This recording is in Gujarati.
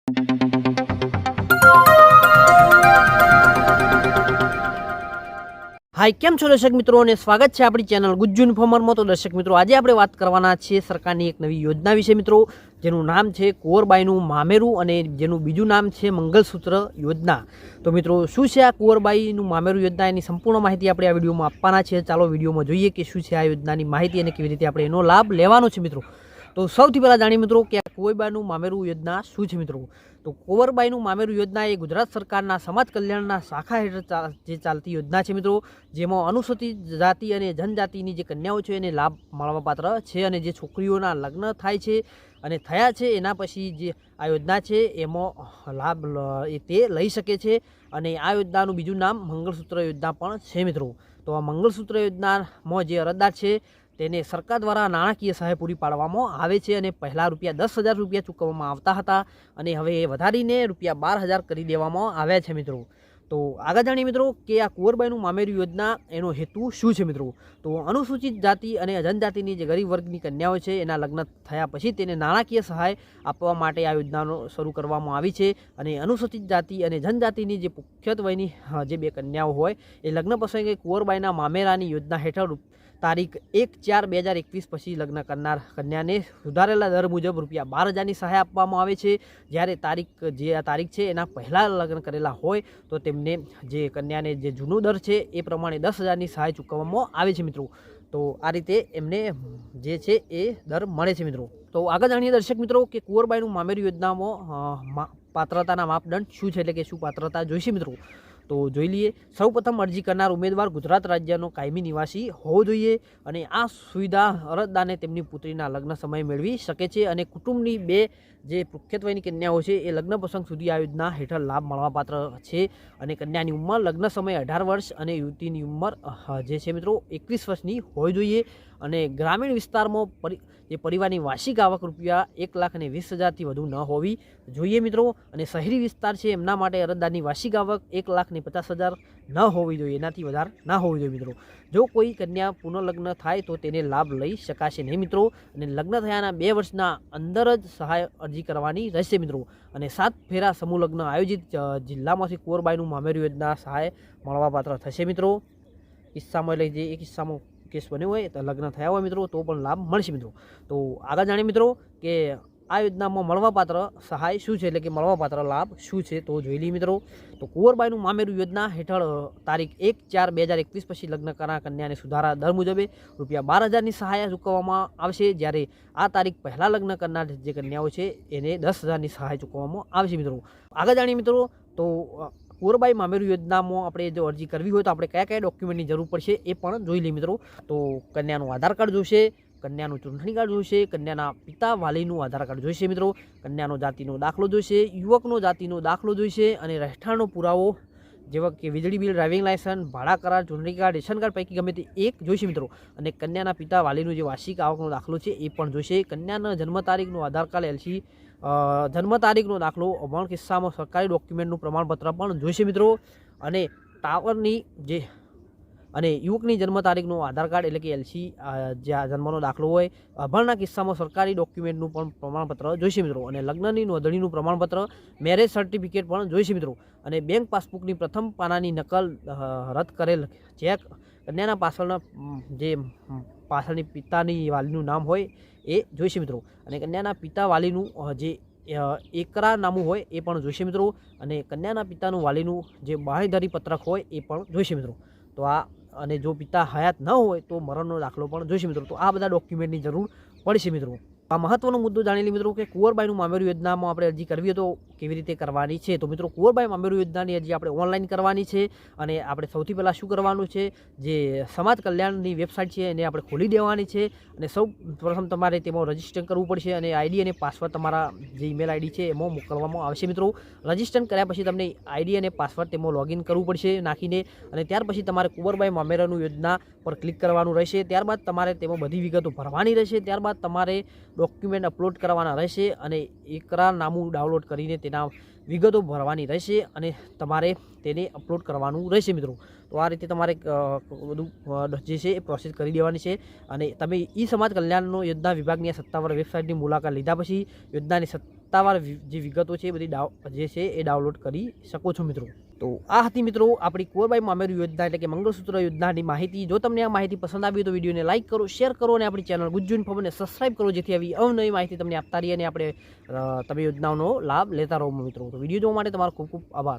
हाय केम छो दर्शक मित्रों ने स्वागत है अपनी चैनल गुज्जू इन्फॉर्मर में। तो दर्शक मित्रों आज આપણે વાત કરવાના છે સરકારની એક નવી યોજના વિશે મિત્રો, જેનું નામ છે કુંવરબાઈનું મામેરું અને જેનું બીજું નામ છે મંગલસૂત્ર યોજના। તો મિત્રો શું છે આ કુંવરબાઈનું મામેરું યોજના, એની સંપૂર્ણ માહિતી આપણે આ વિડીયોમાં આપવાના છે। ચાલો વિડીયોમાં જોઈએ કે શું છે આ યોજનાની માહિતી અને કેવી રીતે આપણે એનો લાભ લેવાનો છે મિત્રો। તો સૌથી પહેલાં જાણીએ મિત્રો કે આ કુંવરબાઈનું મામેરું યોજના શું છે મિત્રો। તો કુંવરબાઈનું મામેરું યોજના એ ગુજરાત સરકારના સમાજ કલ્યાણના શાખા હેઠળ જે ચાલતી યોજના છે મિત્રો, જેમાં અનુસૂચિત જાતિ અને જનજાતિની જે કન્યાઓ છે એને લાભ મળવાપાત્ર છે અને જે છોકરીઓના લગ્ન થાય છે અને થયા છે એના પછી જે આ યોજના છે એમાં લાભ તે લઈ શકે છે। અને આ યોજનાનું બીજું નામ મંગલસૂત્ર યોજના પણ છે મિત્રો। તો આ મંગલસૂત્ર યોજનામાં જે અરજદાર છે તેને સરકાર દ્વારા નાણાકીય સહાય પૂરી પાડવામાં આવે છે અને પહેલાં ₹10,000 ચૂકવવામાં આવતા હતા અને હવે એ વધારીને ₹12,000 કરી દેવામાં આવ્યા છે મિત્રો। તો આગળ જાણીએ મિત્રો કે આ કુંવરબાઈનું મામેરું યોજના એનો હેતુ શું છે મિત્રો। તો અનુસૂચિત જાતિ અને જનજાતિની જે ગરીબ વર્ગની કન્યાઓ છે એના લગ્ન થયા પછી તેને નાણાકીય સહાય આપવા માટે આ યોજનાનો શરૂ કરવામાં આવી છે। અને અનુસૂચિત જાતિ અને જનજાતિની જે પુખ્યત વયની જે બે કન્યાઓ હોય એ લગ્ન પ્રસંગે કુંવરબાઈના મામેરાની યોજના હેઠળ તારીખ 1/4/2021 પછી લગ્ન કરનાર કન્યાને સુધારેલા દર મુજબ ₹12,000ની સહાય આપવામાં આવે છે। જ્યારે આ તારીખ છે એના પહેલાં લગ્ન કરેલા હોય તો તેમને જે કન્યાને જે જૂનો દર છે એ પ્રમાણે 10,000ની સહાય ચૂકવવામાં આવે છે મિત્રો। તો આ રીતે એમને જે છે એ દર મળે છે મિત્રો। તો આગળ જાણીએ દર્શક મિત્રો કે કુંવરબાઈનું મામેરું યોજનામાં પાત્રતાના માપદંડ શું છે, એટલે કે શું પાત્રતા જોઈશે મિત્રો। તો જોઈ લઈએ। સૌપ્રથમ અરજી કરનાર ઉમેદવાર ગુજરાત રાજ્યનો કાયમી નિવાસી હોવો જોઈએ અને આ સુવિધા અરજદારને તેમની પુત્રીના લગ્ન સમયે મેળવી શકે છે અને કુટુંબની બે જે પુખ્યત વયની કન્યાઓ છે એ લગ્ન પ્રસંગ સુધી આ યોજના હેઠળ લાભ મળવાપાત્ર છે। અને કન્યાની ઉંમર લગ્ન સમયે 18 વર્ષ અને યુવતીની ઉંમર જે છે મિત્રો 21 વર્ષની હોવી જોઈએ। અને ગ્રામીણ વિસ્તારમાં જે પરિવારની વાર્ષિક આવક ₹1,20,000થી વધુ ન હોવી જોઈએ મિત્રો। અને શહેરી વિસ્તાર છે એમના માટે અરજદારની વાર્ષિક આવક ₹1,50,000 ન હોવી જોઈએ, એનાથી વધારે ના હોવી જોઈએ મિત્રો। જો કોઈ કન્યા પુનઃલગ્ન થાય તો તેને લાભ લઈ શકાશે નહીં મિત્રો। અને લગ્ન થયાના 2 વર્ષના અંદર જ સહાય અરજી કરવાની રહેશે મિત્રો। અને 7 ફેરા સમૂહ લગ્ન આયોજિત જિલ્લામાંથી કુંવરબાઈનું મામેરું યોજના સહાય મળવાપાત્ર થશે મિત્રો। કિસ્સામાં એટલે જે એ કિસ્સામાં કેસ બન્યો હોય તો લગ્ન થયા હોય મિત્રો તો પણ લાભ મળશે મિત્રો। તો આગળ જાણીએ મિત્રો કે આ યોજનામાં મળવાપાત્ર સહાય શું છે, એટલે કે મળવાપાત્ર લાભ શું છે તો જોઈ લઈએ મિત્રો। તો કુંવરબાઈનું મામેરું યોજના હેઠળ તારીખ 1/4/2021 પછી લગ્ન કરનાર કન્યાને સુધારા દર મુજબે ₹12,000ની સહાય ચૂકવવામાં આવશે। જ્યારે આ તારીખ પહેલાં લગ્ન કરનાર જે કન્યાઓ છે એને 10,000ની સહાય ચૂકવવામાં આવશે મિત્રો। આગળ જાણીએ મિત્રો તો કુંવરબાઈ મામેરું યોજનામાં આપણે જો અરજી કરવી હોય તો આપણે કયા કયા ડોક્યુમેન્ટની જરૂર પડશે એ પણ જોઈ લઈએ મિત્રો। તો કન્યાનું આધાર કાર્ડ જોઈશે, કન્યાનું ચૂંટણી કાર્ડ જોઈશે, કન્યાના પિતા વાલીનું આધાર કાર્ડ જોઈશે મિત્રો, કન્યાનો જાતિનો દાખલો જોઈશે, યુવકનો જાતિનો દાખલો જોઈશે અને રહેઠાણનો પુરાવો જેવા કે વીજળી બિલ, ડ્રાઇવિંગ લાયસન્સ, ભાડા કરાર, ચૂંટણી કાર્ડ, રેશન કાર્ડ પૈકી ગમે તે એક જોઈશે મિત્રો। અને કન્યાના પિતા વાલીનું જે વાર્ષિક આવકનો દાખલો છે એ પણ જોઈશે। કન્યાના જન્મ તારીખનું આધાર કાર્ડ, LC જન્મ તારીખનો દાખલો, અમણ કિસ્સામાં સરકારી ડોક્યુમેન્ટનું પ્રમાણપત્ર પણ જોઈશે મિત્રો। અને ટાવરની જે અને યુવકની જન્મ તારીખનો આધાર કાર્ડ એટલે કે LC જે જન્મનો દાખલો હોય, અભણના કિસ્સામાં સરકારી ડોક્યુમેન્ટનું પણ પ્રમાણપત્ર જોઈશે મિત્રો। અને લગ્નની નોંધણીનું પ્રમાણપત્ર, મેરેજ સર્ટિફિકેટ પણ જોઈશે મિત્રો। અને બેંક પાસબુકની પ્રથમ પાનાની નકલ, રદ કરેલ ચેક, કન્યાના પાછળની પિતાની વાલીનું નામ હોય એ જોઈશે મિત્રો। અને કન્યાના પિતા વાલીનું જે એકરારનામું હોય એ પણ જોઈશે મિત્રો। અને કન્યાના પિતાનું વાલીનું જે બાંહેધરી પત્રક હોય એ પણ જોઈશે મિત્રો। તો આ અને જો પિતા હયાત ન હોય તો મરણનો દાખલો પણ જોઈશે મિત્રો। તો આ બધા ડોક્યુમેન્ટની જરૂર પડશે મિત્રો। આ મહત્વનો મુદ્દો જાણી લે મિત્રો કે કુંવરબાઈનું મામેરું યોજનામાં આપણે અરજી કરવી તો કેવી રીતે કરવાની છે। તો મિત્રો કુંવરબાઈ મામેરું યોજનાની અરજી આપણે ઓનલાઈન કરવાની છે। અને આપણે સૌથી પહેલાં શું કરવાનું છે, જે સમાજ કલ્યાણની વેબસાઇટ છે એને આપણે ખોલી દેવાની છે। અને સૌ પ્રથમ તમારે તેમાં રજિસ્ટર કરવું પડશે અને આઈડી અને પાસવર્ડ તમારા જે ઈમેલ આઈડી છે એમાં મોકલવામાં આવશે મિત્રો। રજિસ્ટર કર્યા પછી તમને આઈડી અને પાસવર્ડ તેમાં લોગિન કરવું પડશે નાખીને। અને ત્યાર પછી તમારે કુંવરબાઈ મામેરાનું યોજના પર ક્લિક કરવાનું રહેશે। ત્યારબાદ તમારે તેમાં બધી વિગતો ભરવાની રહેશે। ત્યારબાદ તમારે ડોક્યુમેન્ટ અપલોડ કરવાના રહેશે અને એકરારનામું ડાઉનલોડ કરીને તેના વિગતો ભરવાની રહેશે અને તમારે તેને અપલોડ કરવાનું રહેશે મિત્રો। તો આ રીતે તમારે બધું જે છે એ પ્રોસેસ કરી દેવાની છે। અને તમે ઈ સમાજ કલ્યાણનો યોજના વિભાગની સત્તાવાર વેબસાઇટની મુલાકાત લીધા પછી યોજનાની સત્તાવાર જે વિગતો છે એ બધી જે છે એ ડાઉનલોડ કરી શકો છો મિત્રો. તો આ હતી મિત્રો આપણી કુંવરબાઈ મામેરું યોજના એટલે કે મંગળસૂત્ર યોજનાની માહિતી. જો તમને આ માહિતી પસંદ આવી તો વિડીયોને લાઇક કરો, શેર કરો અને આપણી ચેનલ ગુજ્જુ ઇન્ફોર્મને સબસ્ક્રાઇબ કરો, જેથી આવી અવનવી માહિતી તમને આપતા રહીએ અને આપણે તમે યોજનાઓનો લાભ લેતા રહો મિત્રો. તો વિડીયો જોવા માટે તમારો ખૂબ ખૂબ આભાર.